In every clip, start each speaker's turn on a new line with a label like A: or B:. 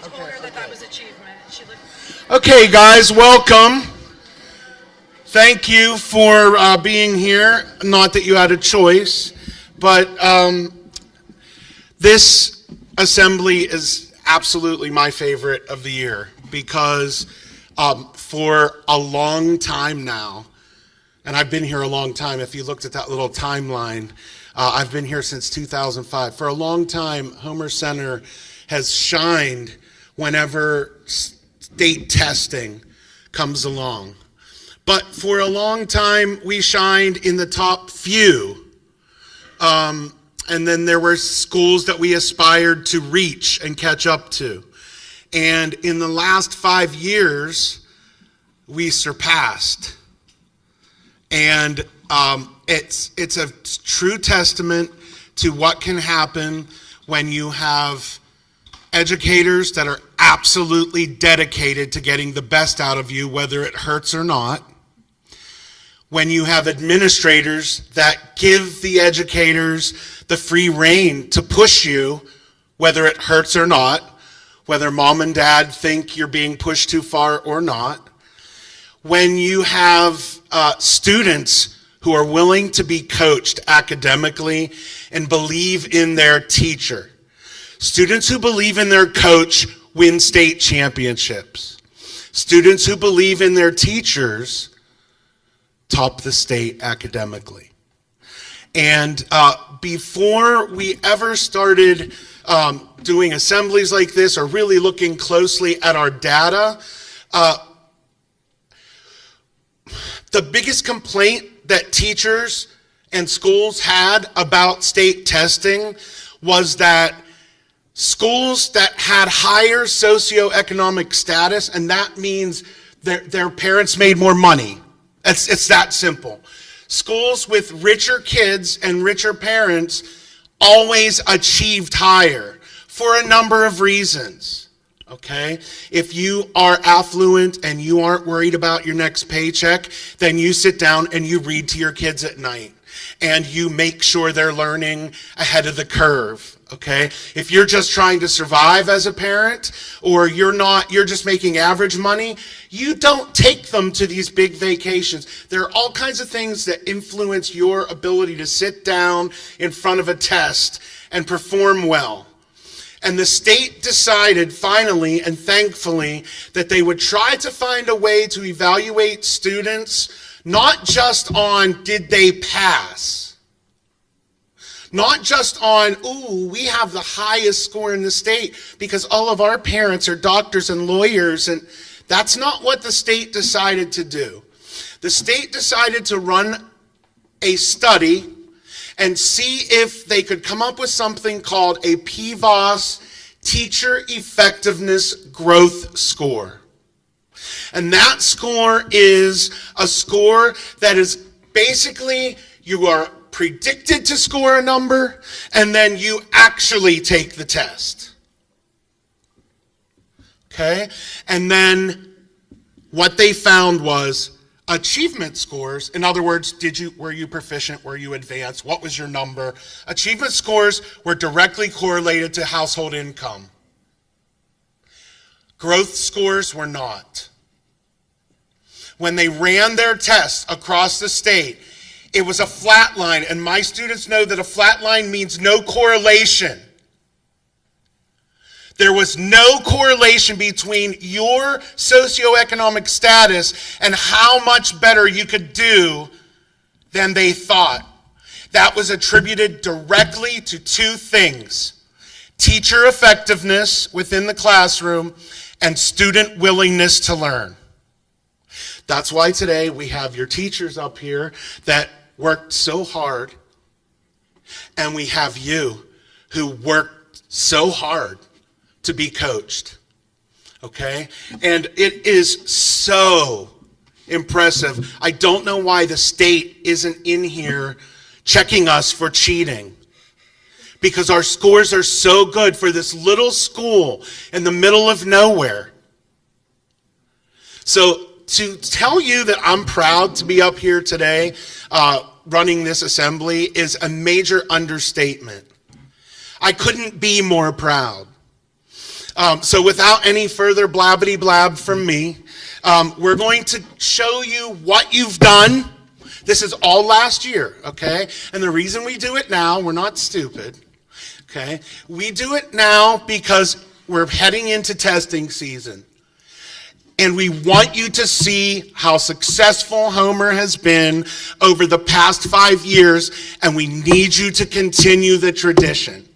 A: told her that was achievement. She looked.
B: Okay, guys, welcome. Thank you for being here. Not that you had a choice, but this assembly is absolutely my favorite of the year because for a long time now, and I've been here a long time. If you looked at that little timeline, I've been here since 2005. For a long time, Homer Center has shined whenever state testing comes along. But for a long time, we shined in the top few. And then there were schools that we aspired to reach and catch up to. And in the last 5 years, we surpassed. And it's a true testament to what can happen when you have educators that are absolutely dedicated to getting the best out of you, whether it hurts or not. When you have administrators that give the educators the free rein to push you, whether it hurts or not, whether mom and dad think you're being pushed too far or not. When you have students who are willing to be coached academically and believe in their teacher. Students who believe in their coach win state championships. Students who believe in their teachers top the state academically. And before we ever started doing assemblies like this or really looking closely at our data, the biggest complaint that teachers and schools had about state testing was that schools that had higher socioeconomic status, and that means their parents made more money. It's that simple. Schools with richer kids and richer parents always achieved higher for a number of reasons. Okay? If you are affluent and you aren't worried about your next paycheck, then you sit down and you read to your kids at night and you make sure they're learning ahead of the curve. Okay? If you're just trying to survive as a parent or you're just making average money, you don't take them to these big vacations. There are all kinds of things that influence your ability to sit down in front of a test and perform well. And the state decided finally and thankfully that they would try to find a way to evaluate students not just on did they pass, not just on, ooh, we have the highest score in the state because all of our parents are doctors and lawyers, and that's not what the state decided to do. The state decided to run a study and see if they could come up with something called a PSSA, Teacher Effectiveness Growth Score. And that score is a score that is basically you are predicted to score a number and then you actually take the test. Okay? And then what they found was achievement scores. In other words, were you proficient? Were you advanced? What was your number? Achievement scores were directly correlated to household income. Growth scores were not. When they ran their tests across the state, it was a flat line, and my students know that a flat line means no correlation. There was no correlation between your socioeconomic status and how much better you could do than they thought. That was attributed directly to two things: teacher effectiveness within the classroom and student willingness to learn. That's why today we have your teachers up here that worked so hard, and we have you who worked so hard to be coached, okay? And it is so impressive. I don't know why the state isn't in here checking us for cheating, because our scores are so good for this little school in the middle of nowhere. So to tell you that I'm proud to be up here today running this assembly is a major understatement. I couldn't be more proud. So without any further blabbity blab from me, we're going to show you what you've done. This is all last year, okay? And the reason we do it now, we're not stupid, okay? We do it now because we're heading into testing season. And we want you to see how successful Homer has been over the past 5 years, and we need you to continue the tradition.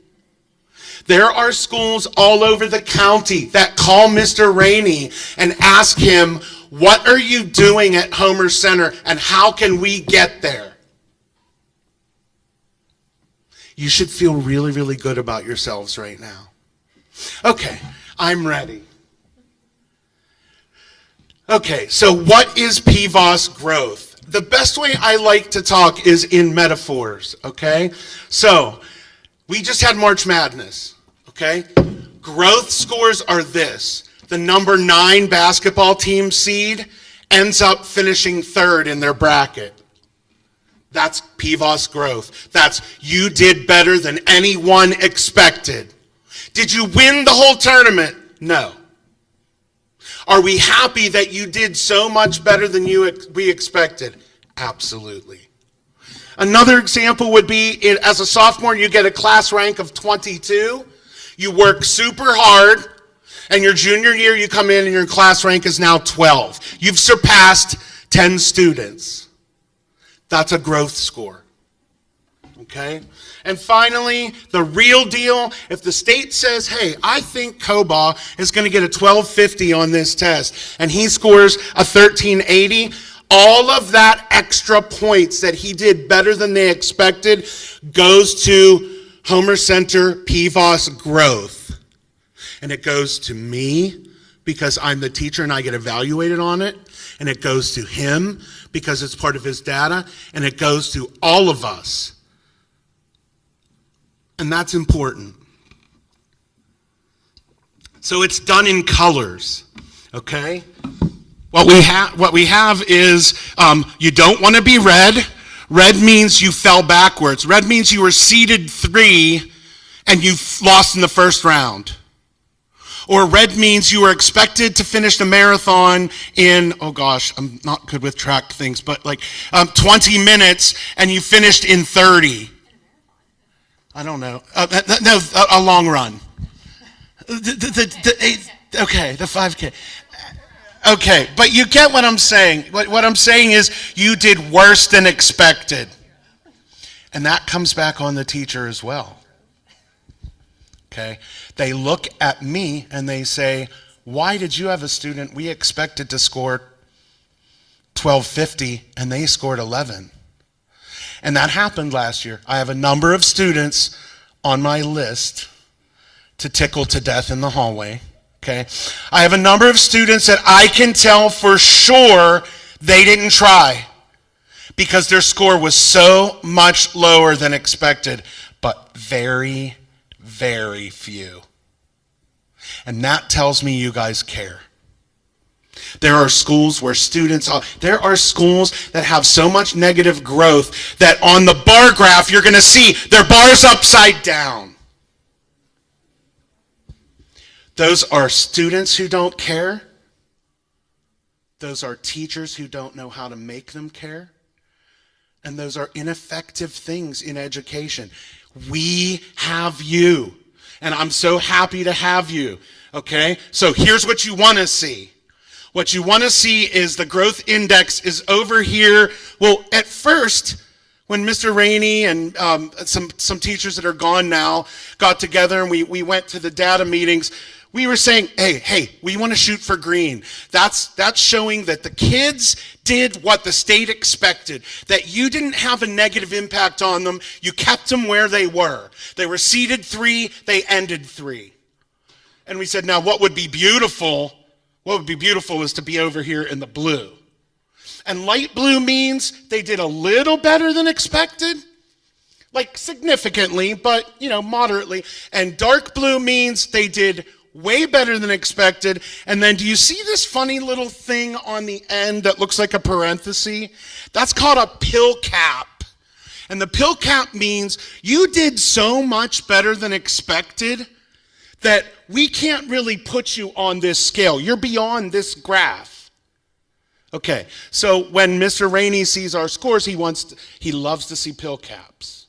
B: There are schools all over the county that call Mr. Rainey and ask him, what are you doing at Homer Center and how can we get there? You should feel really, really good about yourselves right now. Okay, I'm ready. Okay, so what is PVOS growth? The best way I like to talk is in metaphors, okay? So, we just had March Madness, okay? Growth scores are this. The number 9 basketball team seed ends up finishing 3rd in their bracket. That's PVOS growth. That's you did better than anyone expected. Did you win the whole tournament? No. Are we happy that you did so much better than we expected? Absolutely. Another example would be as a sophomore, you get a class rank of 22. You work super hard, and your junior year you come in and your class rank is now 12. You've surpassed 10 students. That's a growth score. Okay? And finally, the real deal, if the state says, hey, I think Koba is going to get a 1250 on this test, and he scores a 1380, all of that extra points that he did better than they expected goes to Homer Center PVOS growth. And it goes to me because I'm the teacher and I get evaluated on it. And it goes to him because it's part of his data. And it goes to all of us. And that's important. So it's done in colors, okay? What we have is you don't want to be red. Red means you fell backwards. Red means you were seeded 3 and you lost in the first round. Or red means you were expected to finish the marathon in, oh gosh, I'm not good with track things, but like 20 minutes and you finished in 30. I don't know. No, a long run. Okay, the 5K. Okay, but you get what I'm saying. What I'm saying is you did worse than expected. And that comes back on the teacher as well. Okay? They look at me and they say, why did you have a student we expected to score 1250 and they scored 11? And that happened last year. I have a number of students on my list to tickle to death in the hallway. Okay? I have a number of students that I can tell for sure they didn't try because their score was so much lower than expected, but very, very few. And that tells me you guys care. There are schools where there are schools that have so much negative growth that on the bar graph you're going to see their bar's upside down. Those are students who don't care. Those are teachers who don't know how to make them care. And those are ineffective things in education. We have you. And I'm so happy to have you. Okay? So here's what you want to see. What you want to see is the growth index is over here. Well, at first, when Mr. Rainey and some teachers that are gone now got together and we went to the data meetings, we were saying, hey, we want to shoot for green. That's showing that the kids did what the state expected, that you didn't have a negative impact on them. You kept them where they were. They were seeded 3, they ended 3. And we said, now what would be beautiful is to be over here in the blue. And light blue means they did a little better than expected. Like significantly, but moderately. And dark blue means they did way better than expected. And then do you see this funny little thing on the end that looks like a parenthesis? That's called a pill cap. And the pill cap means you did so much better than expected that we can't really put you on this scale. You're beyond this graph. Okay, so when Mr. Rainey sees our scores, he loves to see pill caps.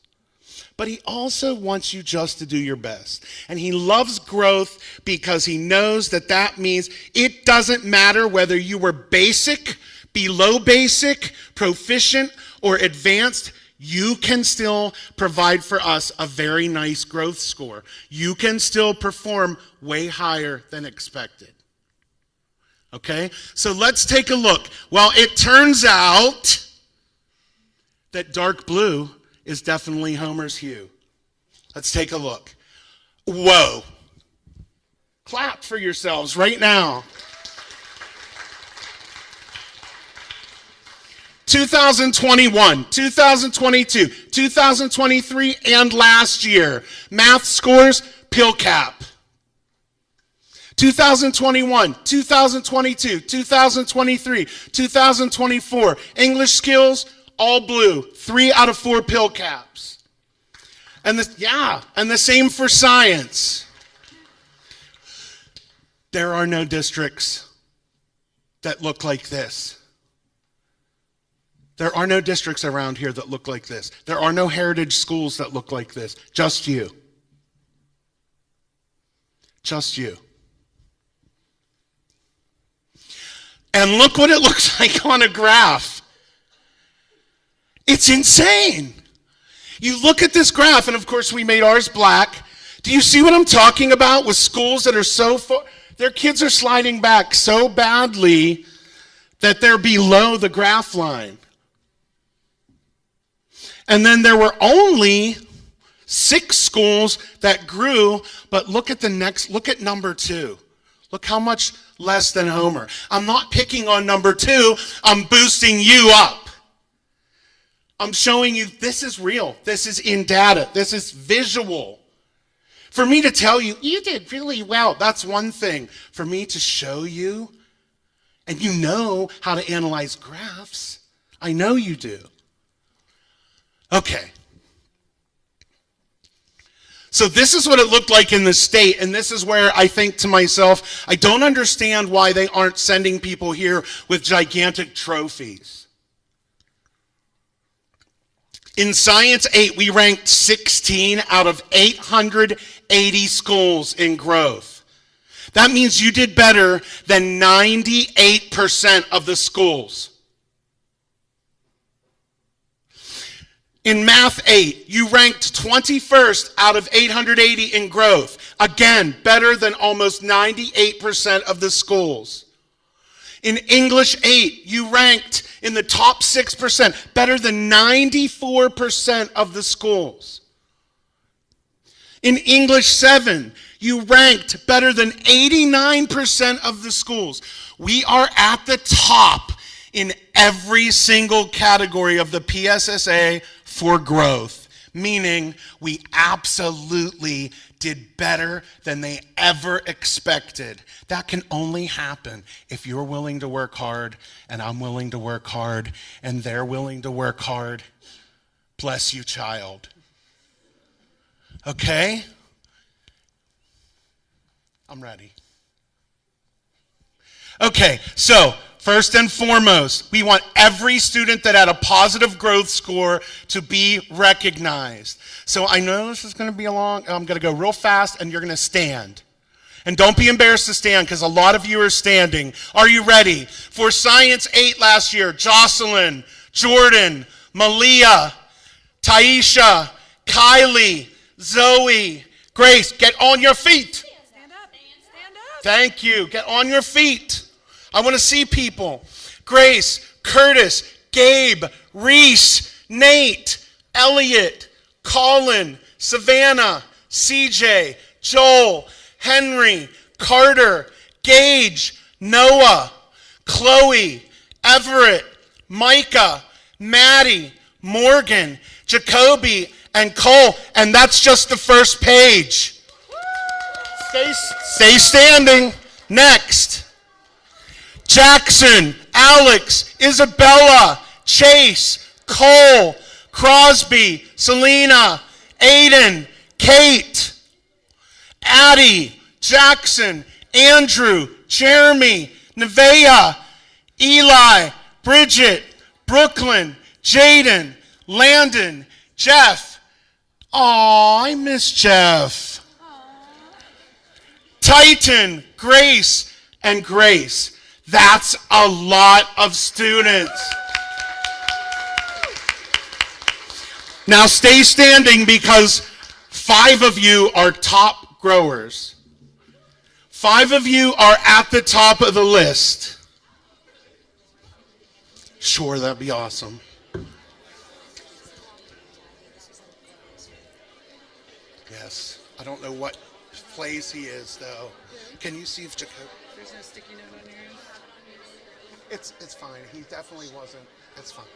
B: But he also wants you just to do your best. And he loves growth because he knows that means it doesn't matter whether you were basic, below basic, proficient, or advanced. You can still provide for us a very nice growth score. You can still perform way higher than expected. Okay? So let's take a look. Well, it turns out that dark blue is definitely Homer's hue. Let's take a look. Whoa. Clap for yourselves right now. 2021, 2022, 2023, and last year. Math scores, pill cap. 2021, 2022, 2023, 2024. English skills, all blue. 3 out of 4 pill caps. And the same for science. There are no districts that look like this. There are no districts around here that look like this. There are no heritage schools that look like this. Just you. Just you. And look what it looks like on a graph. It's insane. You look at this graph, and of course we made ours black. Do you see what I'm talking about with schools that are so far? Their kids are sliding back so badly that they're below the graph line. And then there were only 6 schools that grew, but look at number 2. Look how much less than Homer. I'm not picking on number 2, I'm boosting you up. I'm showing you this is real, this is in data, this is visual. For me to tell you, you did really well, that's one thing. For me to show you, and you know how to analyze graphs, I know you do. Okay. So this is what it looked like in the state, and this is where I think to myself, I don't understand why they aren't sending people here with gigantic trophies. In Science 8, we ranked 16 out of 880 schools in growth. That means you did better than 98% of the schools. In Math 8, you ranked 21st out of 880 in growth. Again, better than almost 98% of the schools. In English 8, you ranked in the top 6%, better than 94% of the schools. In English 7, you ranked better than 89% of the schools. We are at the top in every single category of the PSSA for growth, meaning we absolutely did better than they ever expected. That can only happen if you're willing to work hard, and I'm willing to work hard, and they're willing to work hard. Bless you, child. Okay? I'm ready. Okay, so first and foremost, we want every student that had a positive growth score to be recognized. So I know this is going to be I'm going to go real fast, and you're going to stand. And don't be embarrassed to stand, because a lot of you are standing. Are you ready? For Science 8 last year, Jocelyn, Jordan, Malia, Taisha, Kylie, Zoe, Grace, get on your feet.
A: Stand up. Stand up.
B: Thank you. Get on your feet. I want to see people. Grace, Curtis, Gabe, Reese, Nate, Elliot, Colin, Savannah, CJ, Joel, Henry, Carter, Gage, Noah, Chloe, Everett, Micah, Maddie, Morgan, Jacoby, and Cole. And that's just the first page. Stay standing. Next. Jackson, Alex, Isabella, Chase, Cole, Crosby, Selena, Aiden, Kate, Addie, Jackson, Andrew, Jeremy, Nevaeh, Eli, Bridget, Brooklyn, Jaden, Landon, Jeff. Aw, I miss Jeff. Titan, Grace, and Grace. That's a lot of students. Now stay standing because 5 of you are top growers. 5 of you are at the top of the list. Sure, that'd be awesome. Yes, I don't know what place he is though. Can you see if Jacob?
A: There's no sticky note on your end.
B: It's fine. He definitely wasn't. It's fine.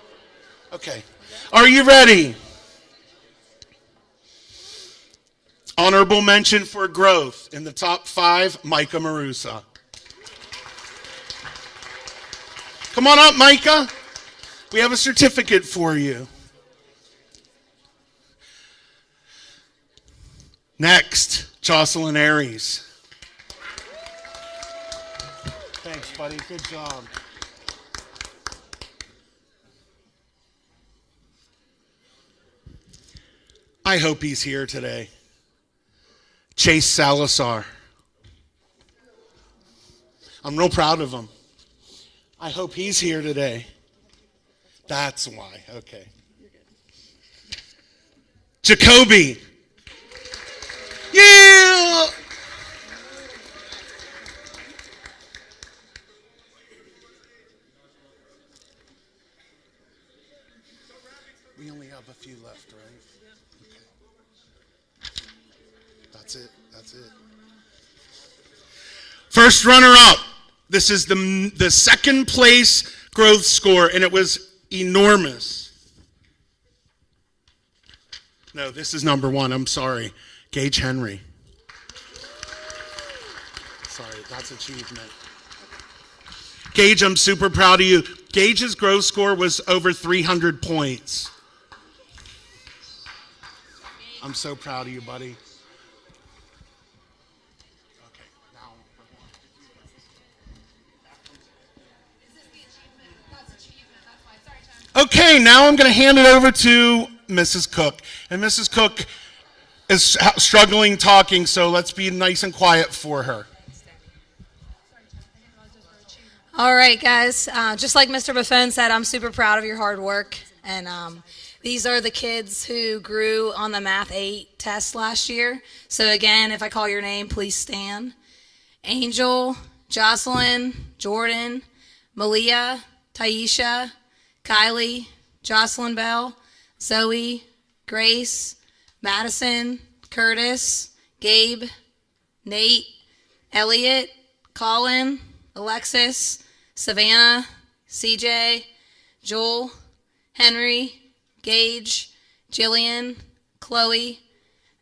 B: Okay. Are you ready? Honorable mention for growth in the top 5, Micah Marusa. Come on up, Micah. We have a certificate for you. Next, Jocelyn Aries. Thanks, buddy. Good job. I hope he's here today. Chase Salazar. I'm real proud of him. I hope he's here today. That's why. Okay. Jacoby. Yeah. We only have a few left, right? Okay. That's it. That's it. First runner-up. This is the second place growth score, and it was enormous. No, this is number 1. I'm sorry. Gage Henry. Sorry, that's achievement. Gage, I'm super proud of you. Gage's growth score was over 300 points. I'm so proud of you, buddy. Okay, now I'm going to hand it over to Mrs. Cook. And Mrs. Cook is struggling talking, so let's be nice and quiet for her.
C: All right, guys. Just like Mr. Buffon said, I'm super proud of your hard work. And these are the kids who grew on the Math 8 test last year. So again, if I call your name, please stand. Angel, Jocelyn, Jordan, Malia, Taisha, Kylie, Jocelyn Bell, Zoe, Grace, Madison, Curtis, Gabe, Nate, Elliot, Colin, Alexis, Savannah, CJ, Joel, Henry, Gage, Jillian, Chloe,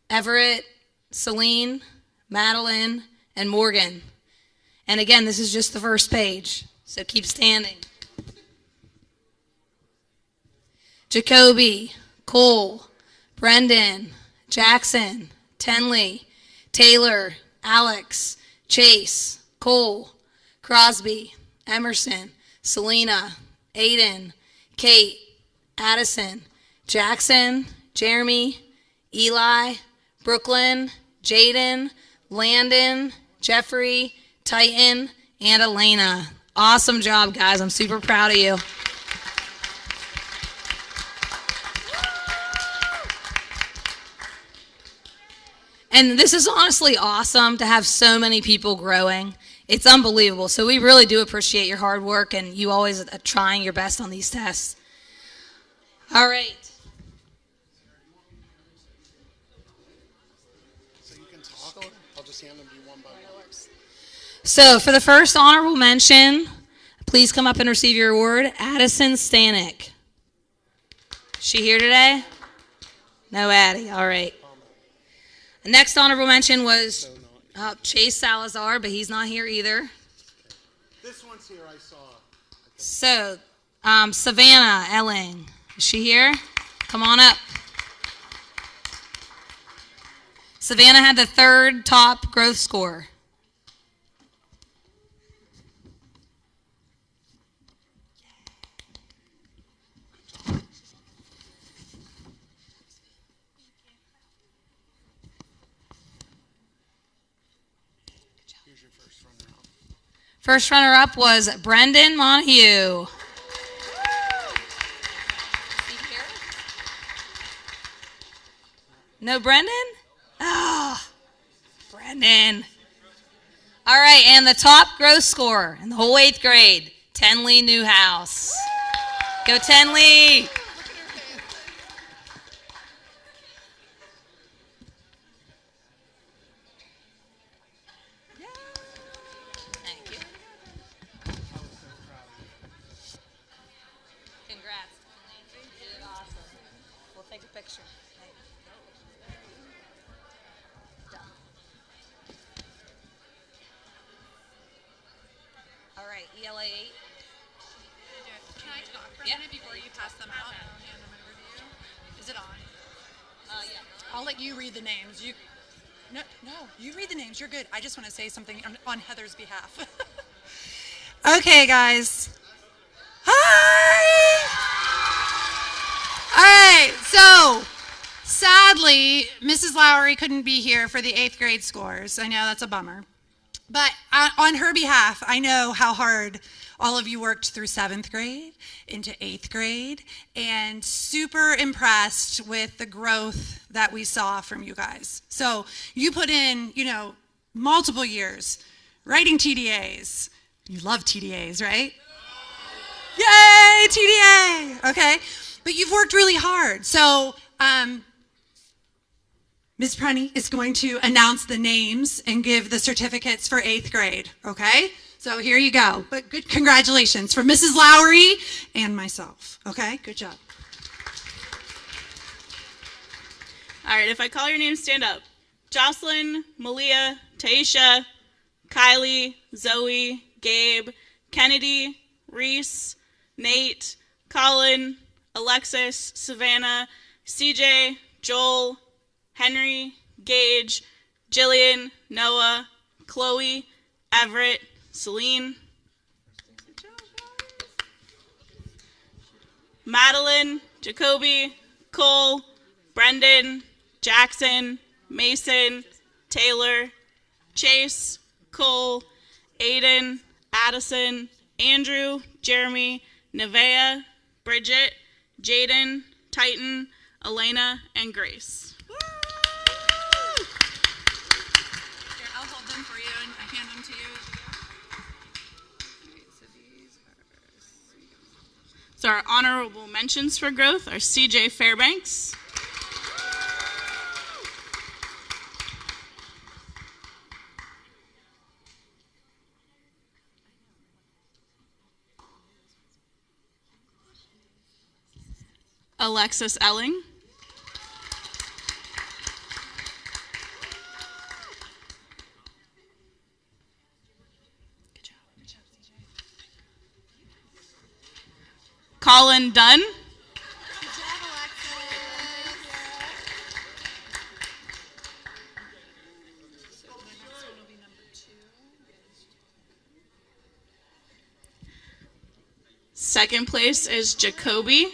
C: Everett, Celine, Madeline, and Morgan. And again, this is just the first page, so keep standing. Jacoby, Cole, Brendan, Jackson, Tenley, Taylor, Alex, Chase, Cole, Crosby, Emerson, Selena, Aiden, Kate, Addison, Jackson, Jeremy, Eli, Brooklyn, Jaden, Landon, Jeffrey, Titan, and Elena. Awesome job, guys. I'm super proud of you. And this is honestly awesome to have so many people growing. It's unbelievable. So we really do appreciate your hard work and you always trying your best on these tests. All right.
B: So you can talk. I'll just hand them to you one by one.
C: So for the first honorable mention, please come up and receive your award, Addison Stanek. Is she here today? No Addie. All right. The next honorable mention was Chase Salazar, but he's not here either.
B: This one's here, I saw.
C: So, Savannah Elling. Is she here? Come on up. Savannah had the third top growth score. First runner-up was Brendan Montague. No Brendan? Oh, Brendan. All right, and the top growth scorer in the whole 8th grade, Tenley Newhouse. Go Tenley. Thank you. Congrats. You did awesome. We'll take a picture. Done. All right, ELA 8.
A: Can I talk for a minute before you pass them out? I'll hand them over to you. Is it on?
C: Yeah.
A: I'll let you read the names. No, you read the names. You're good. I just want to say something on Heather's behalf. Okay, guys. Hi! All right, so sadly, Mrs. Lowry couldn't be here for the 8th grade scores. I know that's a bummer. But on her behalf, I know how hard all of you worked through 7th grade into 8th grade, and super impressed with the growth that we saw from you guys. So you put in, multiple years writing TDAs. You love TDAs, right? Yay, TDA! Okay, but you've worked really hard. So Ms. Prunny is going to announce the names and give the certificates for 8th grade, okay? So here you go. But good congratulations from Mrs. Lowry and myself, okay? Good job.
D: All right, if I call your name, stand up. Jocelyn, Malia, Taisha, Kylie, Zoe, Gabe, Kennedy, Reese, Nate, Colin, Alexis, Savannah, CJ, Joel, Henry, Gage, Jillian, Noah, Chloe, Everett, Celine, Madeline, Jacoby, Cole, Brendan, Jackson, Mason, Taylor, Chase, Cole, Aiden, Addison, Andrew, Jeremy, Nevea, Bridget, Jaden, Titan, Elena, and Grace.
A: Here, I'll hold them for you and I hand them to you.
D: So our honorable mentions for growth are CJ Fairbanks, Alexis Elling, Colin Dunn, second place is Jacoby,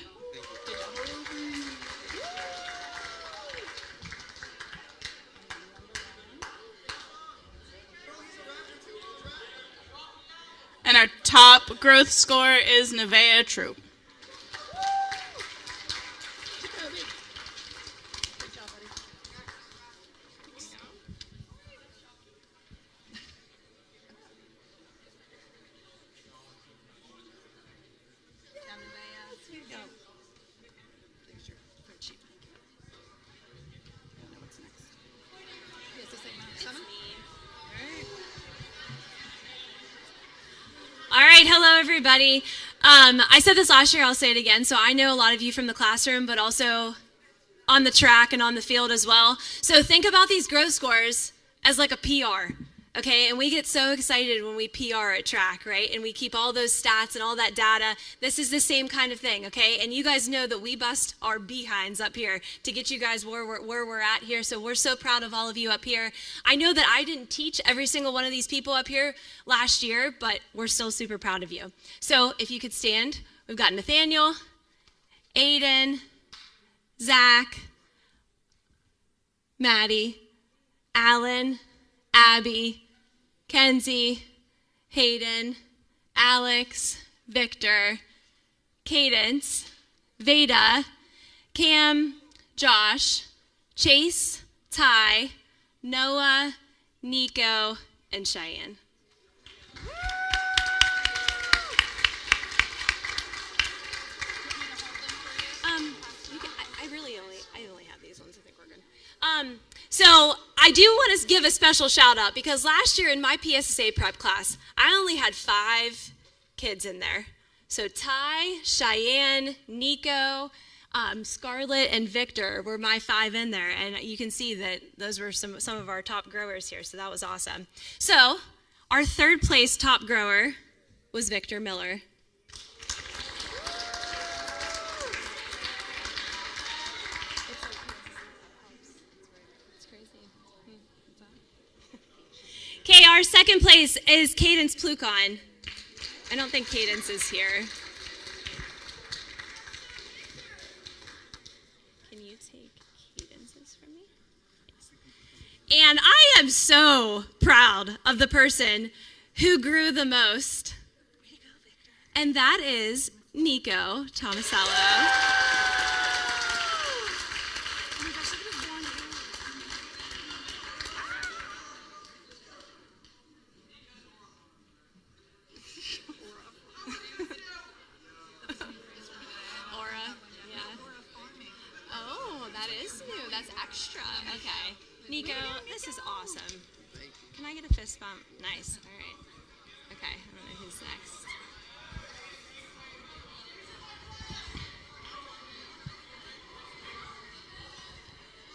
D: and our top growth score is Nevea Troop.
E: All right, hello everybody. I said this last year, I'll say it again. So I know a lot of you from the classroom, but also on the track and on the field as well. So think about these growth scores as like a PR, okay? And we get so excited when we PR at track, right? And we keep all those stats and all that data. This is the same kind of thing, okay? And you guys know that we bust our behinds up here to get you guys where we're at here. So we're so proud of all of you up here. I know that I didn't teach every single one of these people up here last year, but we're still super proud of you. So if you could stand, we've got Nathaniel, Aiden, Zach, Maddie, Alan, Abby, Kenzie, Hayden, Alex, Victor, Cadence, Veda, Cam, Josh, Chase, Ty, Noah, Nico, and Cheyenne. I only have these ones. I think we're good. So I do want to give a special shout out because last year in my PSSA prep class, I only had 5 kids in there. So Ty, Cheyenne, Nico, Scarlett, and Victor were my 5 in there. And you can see that those were some of our top growers here. So that was awesome. So our 3rd place top grower was Victor Miller. Okay, our 2nd place is Cadence Plukon. I don't think Cadence is here. Can you take Cadence's from me? Yes. And I am so proud of the person who grew the most. Way to go, Victor. And that is Nico Tomasello. Nico, this is awesome. Can I get a fist bump? Nice. All right. Okay, I don't know who's next.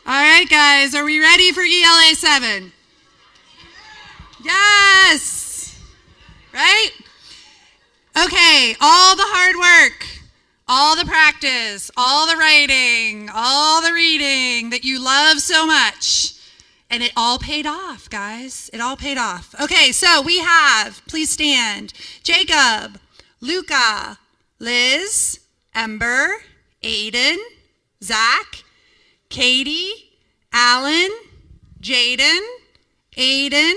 A: All right, guys, are we ready for ELA 7? Yes! Right? Okay, all the hard work, all the practice, all the writing, all the reading that you love so much. And it all paid off, guys. It all paid off. Okay, so we have, please stand, Jacob, Luca, Liz, Ember, Aiden, Zach, Katie, Alan, Jaden, Aiden,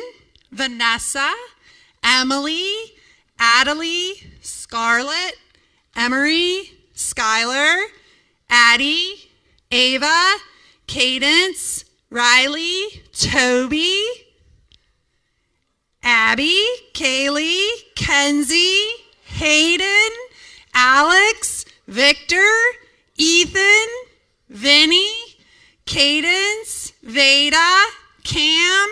A: Vanessa, Emily, Adelie, Scarlett, Emery, Skylar, Addie, Ava, Cadence, Riley, Toby, Abby, Kaylee, Kenzie, Hayden, Alex, Victor, Ethan, Vinny, Cadence, Veda, Cam,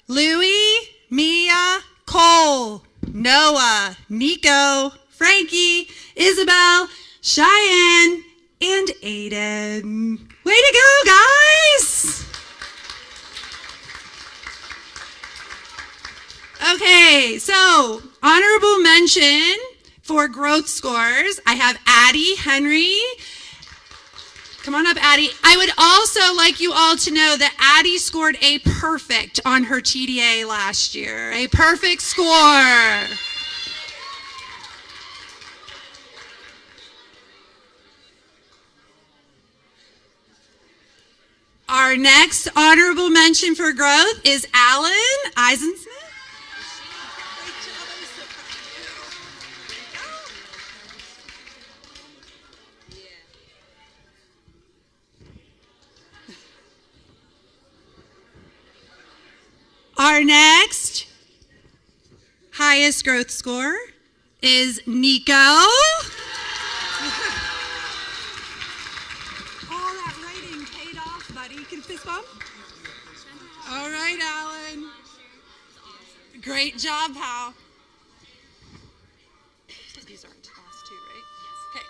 A: Louie, Mia, Cole, Noah, Nico, Frankie, Isabel, Cheyenne, and Aiden. Way to go, guys! Okay, so honorable mention for growth scores. I have Addie Henry. Come on up, Addie. I would also like you all to know that Addie scored a perfect on her TDA last year. A perfect score. Our next honorable mention for growth is Alan Eisensmith. Our next highest growth score is Nico. All that writing paid off, buddy. Can fist bump? All right, Alan. Great job, pal. These aren't the last two, right? Yes. Okay.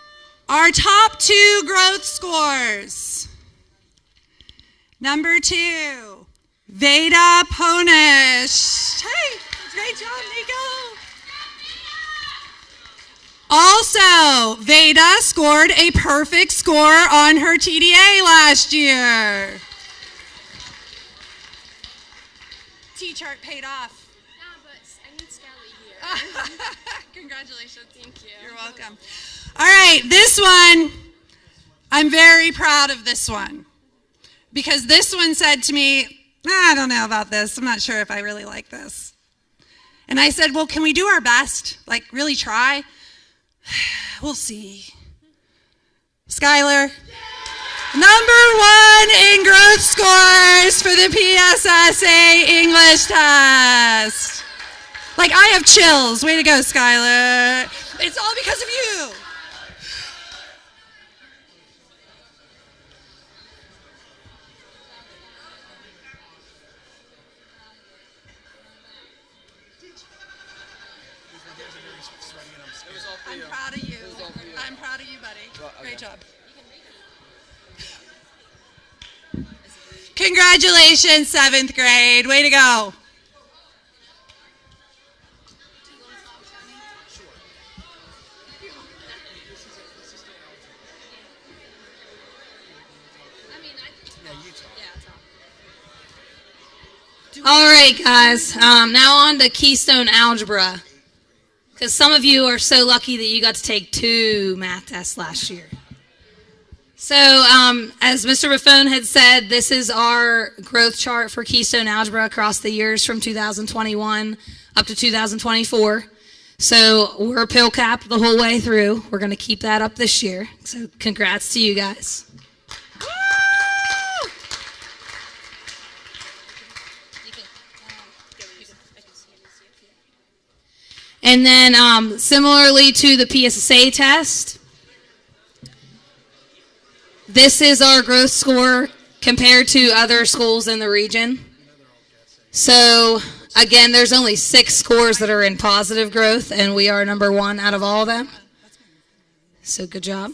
A: Our top 2 growth scores. Number 2. Veda Ponish. Hey, great job, Nico. Also, Veda scored a perfect score on her TDA last year. T-chart paid off.
E: Yeah, but I need Scally here.
A: Congratulations.
E: Thank you.
A: You're welcome. All right, this one, I'm very proud of this one. Because this one said to me, I don't know about this. I'm not sure if I really like this. And I said, well, can we do our best? Like, really try? We'll see. Skylar, #1 in growth scores for the PSSA English test. Like, I have chills. Way to go, Skylar. It's all because of you. I'm proud of you. I'm proud of you, buddy. Great job. Congratulations, 7th grade. Way to go.
C: All right, guys. Now on to Keystone Algebra. Because some of you are so lucky that you got to take 2 math tests last year. So, as Mr. Buffone had said, this is our growth chart for Keystone Algebra across the years from 2021 up to 2024. So, we're pill capped the whole way through. We're going to keep that up this year. So, congrats to you guys. And then, similarly to the PSSA test, this is our growth score compared to other schools in the region. So, again, there's only 6 scores that are in positive growth, and we are #1 out of all of them. So, good job.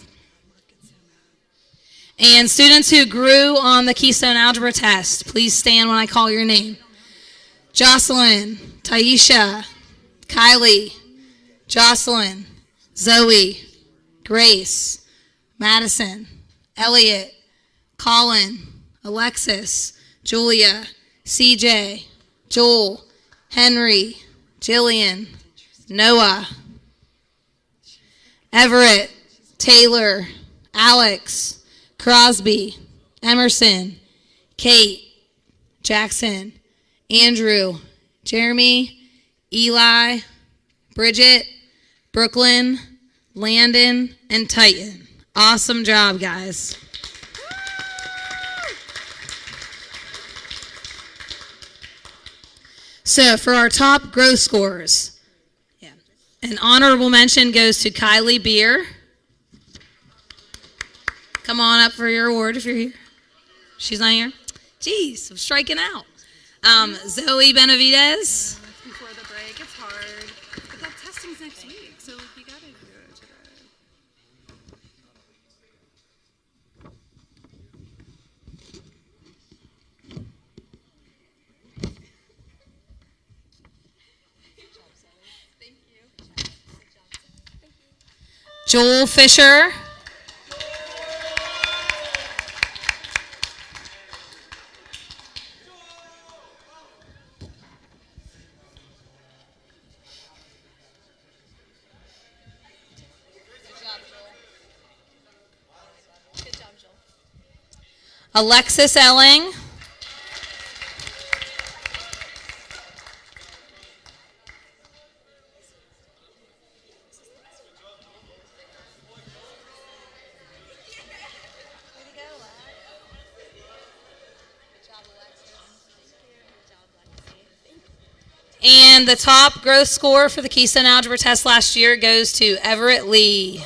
C: And students who grew on the Keystone Algebra test, please stand when I call your name. Jocelyn, Taisha, Kylie, Jocelyn, Zoe, Grace, Madison, Elliot, Colin, Alexis, Julia, CJ, Joel, Henry, Jillian, Noah, Everett, Taylor, Alex, Crosby, Emerson, Kate, Jackson, Andrew, Jeremy, Eli, Bridget, Brooklyn, Landon, and Titan. Awesome job, guys. So for our top growth scores, an honorable mention goes to Kylie Beer. Come on up for your award if you're here. She's not here? Jeez, I'm striking out. Zoe Benavides.
A: Before the break, it's hard. But that testing's next week, so you gotta do it today.
C: Joel Fisher. Alexis Elling. And the top growth score for the Keystone Algebra test last year goes to Everett Lee.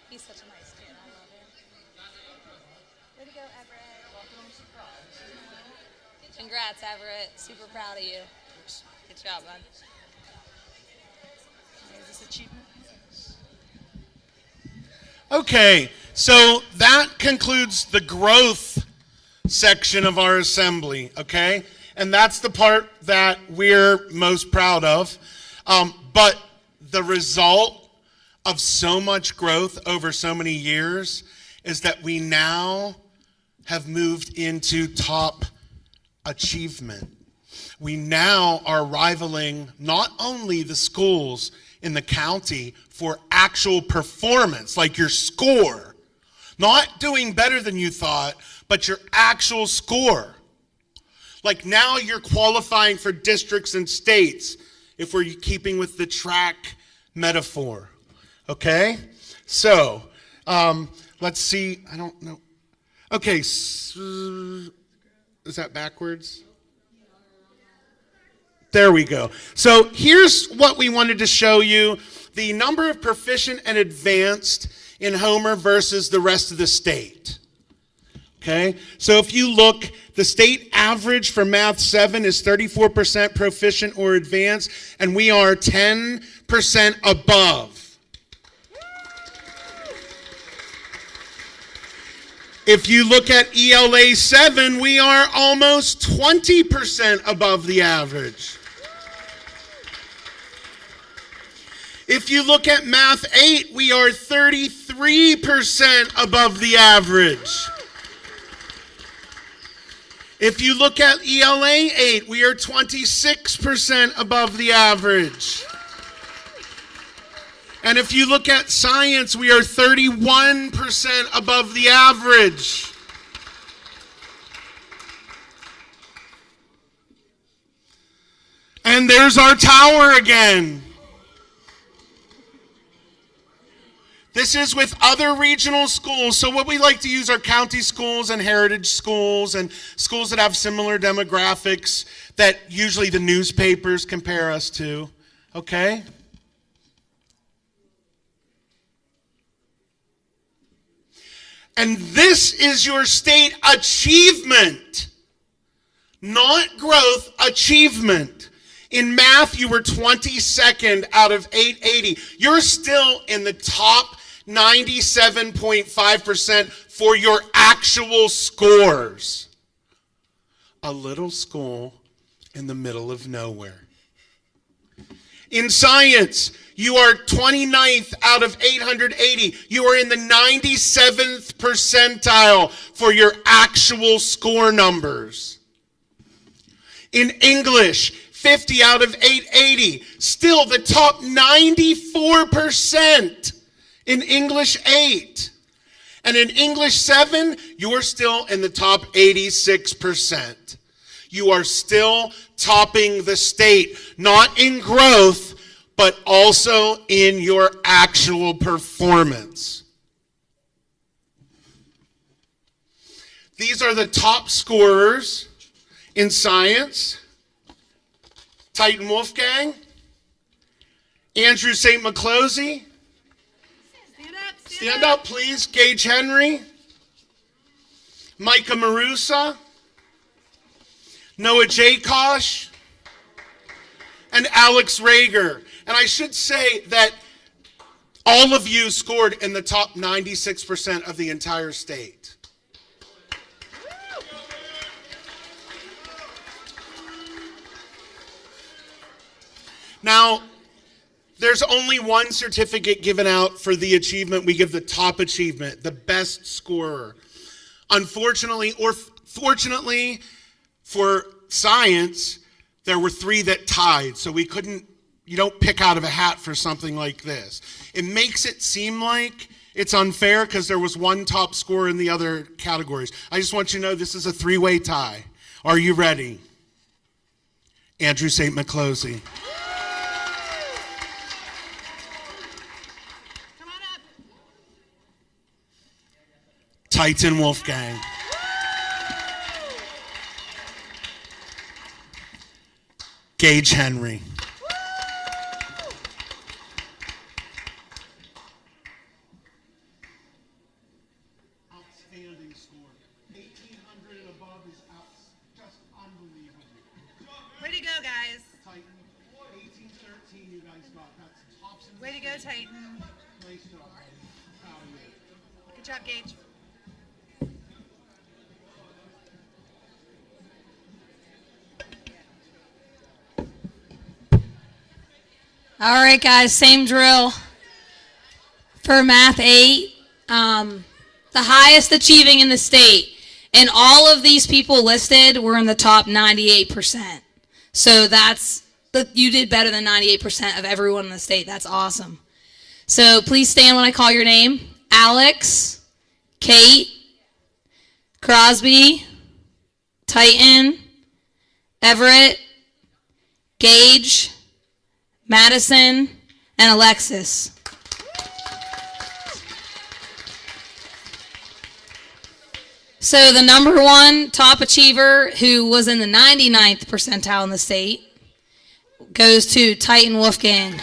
C: He's such a nice kid. I love him. Way to go, Everett. Congrats, Everett. Super proud of you. Good job, bud.
A: Is this achievement?
B: Okay, so that concludes the growth section of our assembly, okay? And that's the part that we're most proud of. But the result of so much growth over so many years is that we now have moved into top achievement. we now are rivaling not only the schools in the county for actual performance, like your score, not doing better than you thought, but your actual score. Like now you're qualifying for districts and states, if we're keeping with the track metaphor. Okay? So, let's see. I don't know. Okay, is that backwards? There we go. So here's what we wanted to show you. The number of proficient and advanced in Homer versus the rest of the state. Okay? So if you look, the state average for Math 7 is 34% proficient or advanced, and we are 10% above. If you look at ELA 7, we are almost 20% above the average. If you look at Math 8, we are 33% above the average. If you look at ELA 8, we are 26% above the average. And if you look at science, we are 31% above the average. And there's our tower again. This is with other regional schools. So what we like to use are county schools and heritage schools and schools that have similar demographics that usually the newspapers compare us to. Okay? And this is your state achievement, not growth, achievement. In math, you were 22nd out of 880. You're still in the top 97.5% for your actual scores. A little school in the middle of nowhere. In science, you are 29th out of 880. You are in the 97th percentile for your actual score numbers. In English, 50 out of 880. Still the top 94% in English 8. And in English 7, you're still in the top 86%. You are still topping the state, not in growth, but also in your actual performance. These are the top scorers in science. Titan Wolfgang, Andrew St. McClosey. Stand up, please. Gage Henry, Micah Marusa, Noah Jakosh, and Alex Rager. And I should say that all of you scored in the top 96% of the entire state. Now, there's only one certificate given out for the achievement. We give the top achievement, the best scorer. Unfortunately, or fortunately for science, there were 3 that tied, so we couldn't, you don't pick out of a hat for something like this. It makes it seem like it's unfair because there was one top scorer in the other categories. I just want you to know this is a 3-way tie. Are you ready? Andrew St. McClosey. Titan Wolfgang. Gage Henry. Outstanding score. 1,800 and above is just unbelievable.
A: Way to go, guys.
B: Titan, 1813 you guys got. That's tops in the
A: Way to go, Titan.
B: Nice job. Proud of you.
A: Good job, Gage.
C: All right, guys, same drill. For Math 8, the highest achieving in the state. And all of these people listed were in the top 98%. So you did better than 98% of everyone in the state. That's awesome. So please stand when I call your name. Alex, Kate, Crosby, Titan, Everett, Gage, Madison, and Alexis. So the number one top achiever, who was in the 99th percentile in the state, goes to Titan Wolfgang.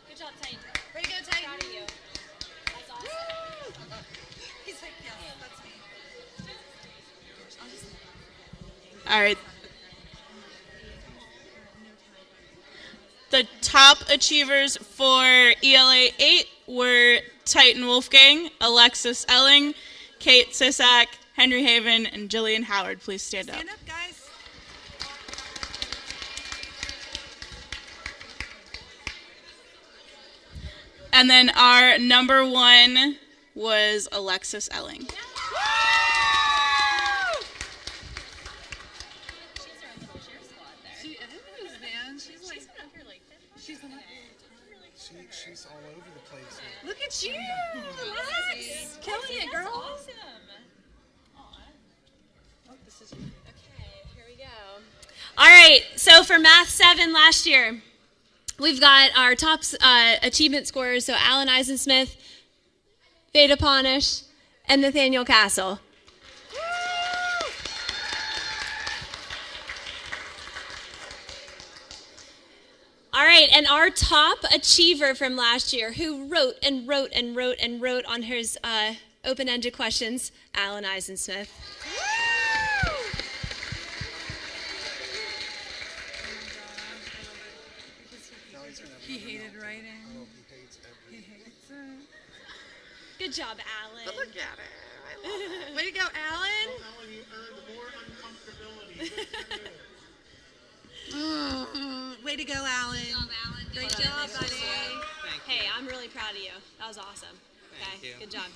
E: Good job, Titan. Way to go, Titan. Proud of you. That's awesome.
A: He's like, yes, that's me.
D: All right. The top achievers for ELA 8 were Titan Wolfgang, Alexis Elling, Kate Sisak, Henry Haven, and Jillian Howard. Please stand up.
A: Stand up, guys.
D: And then our number one was Alexis Elling.
B: She's all over the place.
A: Look at you. Yes. Killing it, girl.
E: Awesome. Here we go. All right, so for Math 7 last year, we've got our top achievement scorers, so Alan Eisensmith, Veda Ponish, and Nathaniel Castle. All right, and our top achiever from last year, who wrote and wrote and wrote and wrote on his open-ended questions, Alan Eisensmith.
A: He hated writing. He hates it.
E: Good job, Alan.
A: Look at it. I love it. Way to go, Alan.
B: Alan, you earned more uncomfortability.
A: Way to go, Alan.
E: Good job, Alan.
A: Great job, buddy.
E: Hey, I'm really proud of you. That was awesome. Okay, good job.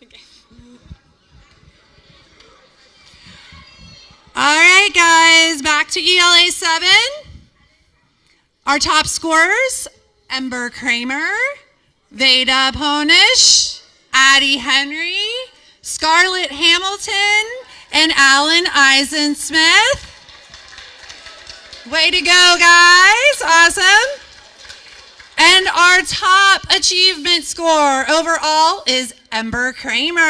E: Okay.
A: All right, guys, back to ELA 7. Our top scorers, Ember Kramer, Veda Ponish, Addie Henry, Scarlett Hamilton, and Alan Eisensmith. Way to go, guys. Awesome. And our top achievement score overall is Ember Kramer.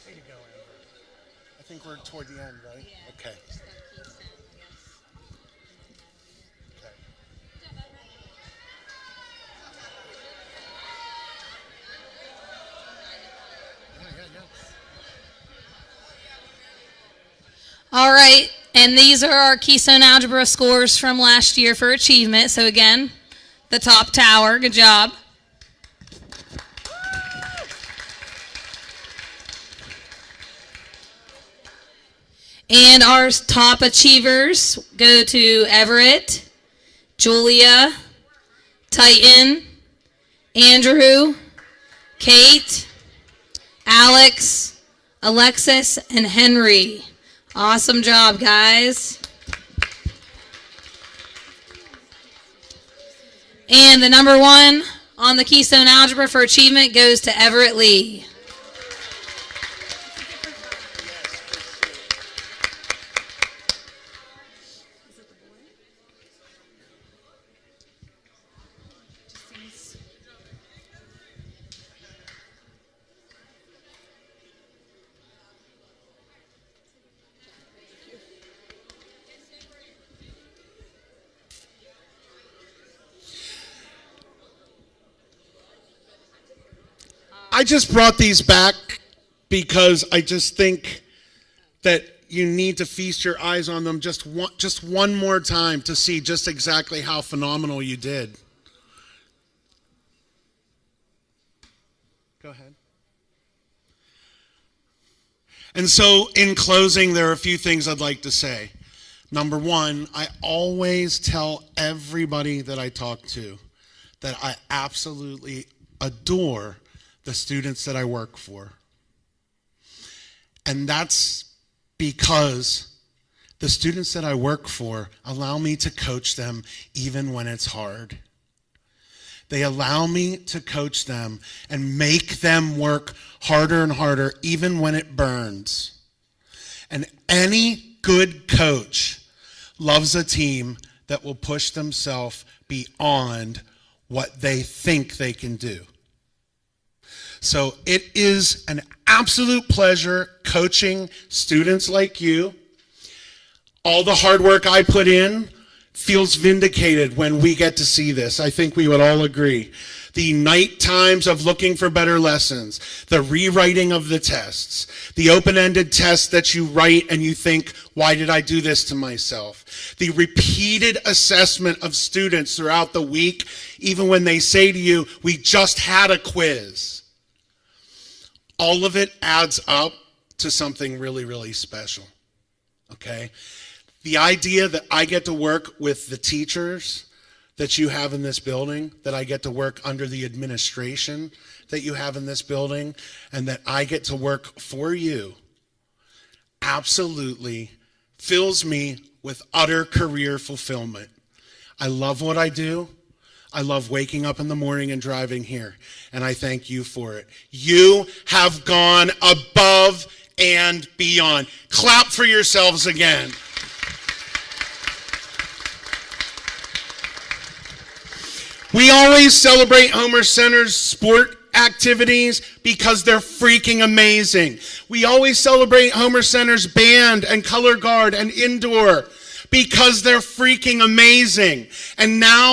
B: Way to go, Amber. I think we're toward the end, right? Yeah. Okay.
C: All right, and these are our Keystone Algebra scores from last year for achievement. So again, the top tower, good job. And our top achievers go to Everett, Julia, Titan, Andrew, Kate, Alex, Alexis, and Henry. Awesome job, guys. And the number one on the Keystone Algebra for achievement goes to Everett Lee.
B: I just brought these back because I just think that you need to feast your eyes on them just one more time to see just exactly how phenomenal you did. Go ahead. And so, in closing, there are a few things I'd like to say. Number one, I always tell everybody that I talk to that I absolutely adore the students that I work for. And that's because the students that I work for allow me to coach them even when it's hard. They allow me to coach them and make them work harder and harder even when it burns. And any good coach loves a team that will push themselves beyond what they think they can do. So it is an absolute pleasure coaching students like you. All the hard work I put in feels vindicated when we get to see this. I think we would all agree. The night times of looking for better lessons, the rewriting of the tests, the open-ended tests that you write and you think, why did I do this to myself? The repeated assessment of students throughout the week, even when they say to you, we just had a quiz. All of it adds up to something really, really special, okay? The idea that I get to work with the teachers that you have in this building, that I get to work under the administration that you have in this building, and that I get to work for you, absolutely fills me with utter career fulfillment. I love what I do. I love waking up in the morning and driving here, and I thank you for it. You have gone above and beyond. Clap for yourselves again. We always celebrate Homer Center's sport activities because they're freaking amazing. We always celebrate Homer Center's band and color guard and indoor because they're freaking amazing. And now